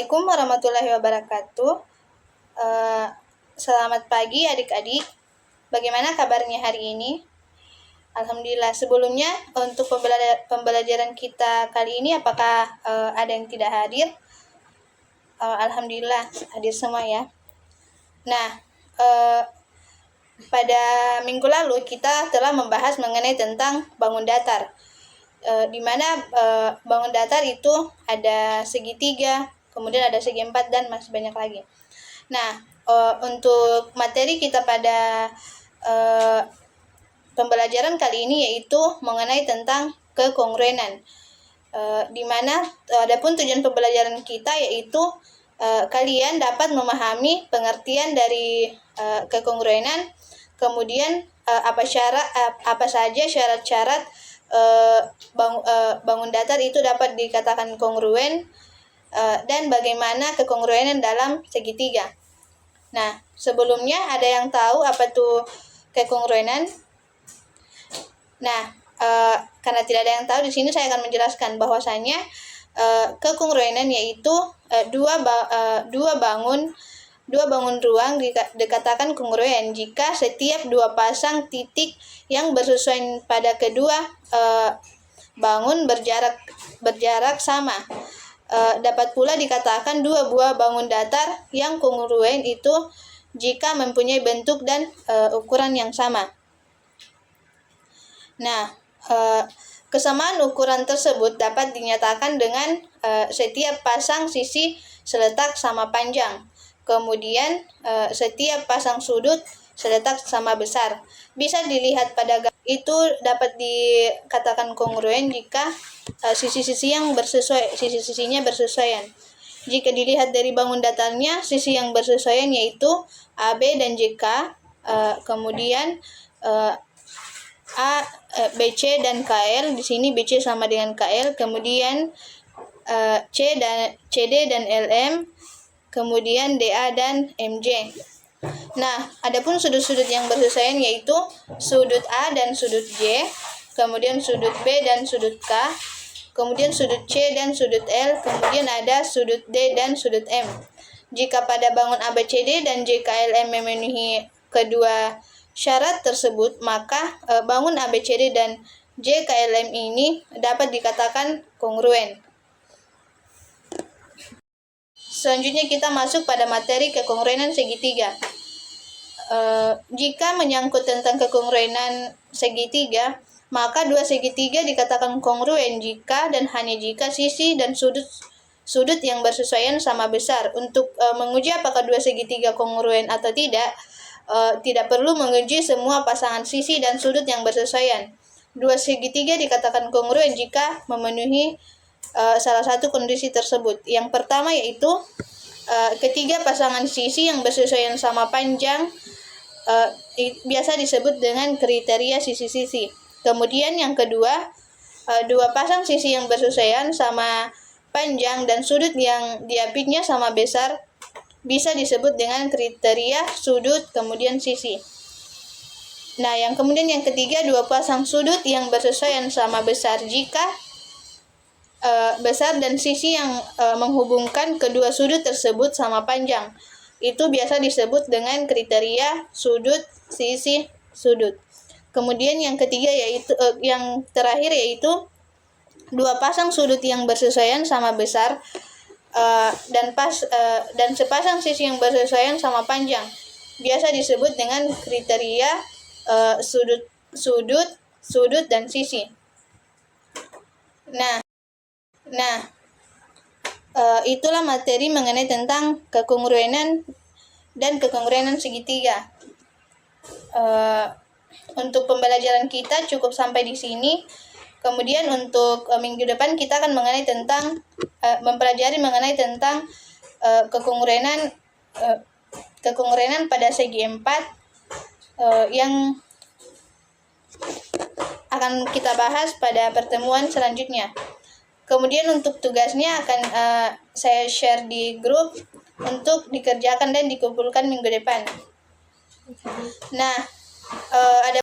Assalamualaikum warahmatullahi wabarakatuh. Selamat pagi adik-adik. Bagaimana kabarnya hari ini? Alhamdulillah. Sebelumnya untuk pembelajaran kita kali ini apakah ada yang tidak hadir? Alhamdulillah hadir semua ya. Nah, pada minggu lalu kita telah membahas mengenai tentang bangun datar. Di mana bangun datar itu ada segitiga, kemudian ada segi empat, dan masih banyak lagi. Nah, untuk materi kita pada pembelajaran kali ini yaitu mengenai tentang kekongruenan. Di mana adapun tujuan pembelajaran kita yaitu kalian dapat memahami pengertian dari kekongruenan, kemudian apa saja syarat-syarat bangun datar itu dapat dikatakan kongruen, dan bagaimana kekongruenan dalam segitiga. Nah, sebelumnya ada yang tahu apa tuh kekongruenan? Nah, karena tidak ada yang tahu, di sini saya akan menjelaskan bahwasanya kekongruenan yaitu dua bangun ruang dikatakan kongruen jika setiap dua pasang titik yang bersesuaian pada kedua bangun berjarak sama. Dapat pula dikatakan dua buah bangun datar yang kongruen itu jika mempunyai bentuk dan ukuran yang sama. Nah, kesamaan ukuran tersebut dapat dinyatakan dengan setiap pasang sisi seletak sama panjang. Kemudian setiap pasang sudut seletak sama besar. Bisa dilihat pada gambar itu dapat dikatakan kongruen jika sisi-sisinya bersesuaian. Jika dilihat dari bangun datarnya, sisi yang bersesuaian yaitu AB dan JK, kemudian BC dan KL. Di sini BC sama dengan KL, kemudian CD dan LM, kemudian DA dan MJ. Nah, adapun sudut-sudut yang bersesuaian yaitu sudut A dan sudut J, kemudian sudut B dan sudut K, kemudian sudut C dan sudut L, kemudian ada sudut D dan sudut M. Jika pada bangun ABCD dan JKLM memenuhi kedua syarat tersebut, maka bangun ABCD dan JKLM ini dapat dikatakan kongruen. Selanjutnya kita masuk pada materi kekongruenan segitiga. Jika menyangkut tentang kekongruenan segitiga, maka dua segitiga dikatakan kongruen jika dan hanya jika sisi dan sudut yang bersesuaian sama besar. Untuk menguji apakah dua segitiga kongruen atau tidak perlu menguji semua pasangan sisi dan sudut yang bersesuaian. Dua segitiga dikatakan kongruen jika memenuhi salah satu kondisi tersebut. Yang pertama yaitu ketiga pasangan sisi yang bersesuaian sama panjang biasa disebut dengan kriteria sisi-sisi. Kemudian yang kedua, dua pasang sisi yang bersesuaian sama panjang dan sudut yang diapitnya sama besar bisa disebut dengan kriteria sudut kemudian sisi. Nah, yang ketiga, dua pasang sudut yang bersesuaian sama besar jika besar dan sisi yang menghubungkan kedua sudut tersebut sama panjang. Itu biasa disebut dengan kriteria sudut sisi sudut. Kemudian yang ketiga yaitu yang terakhir yaitu dua pasang sudut yang bersesuaian sama besar dan sepasang sisi yang bersesuaian sama panjang. Biasa disebut dengan kriteria sudut dan sisi. Nah, itulah materi mengenai tentang kekongruenan dan kekongruenan segitiga. Untuk pembelajaran kita cukup sampai di sini. Kemudian untuk minggu depan kita akan mempelajari mengenai tentang kekongruenan pada segi empat yang akan kita bahas pada pertemuan selanjutnya. Kemudian untuk tugasnya akan saya share di grup untuk dikerjakan dan dikumpulkan minggu depan. Nah, ada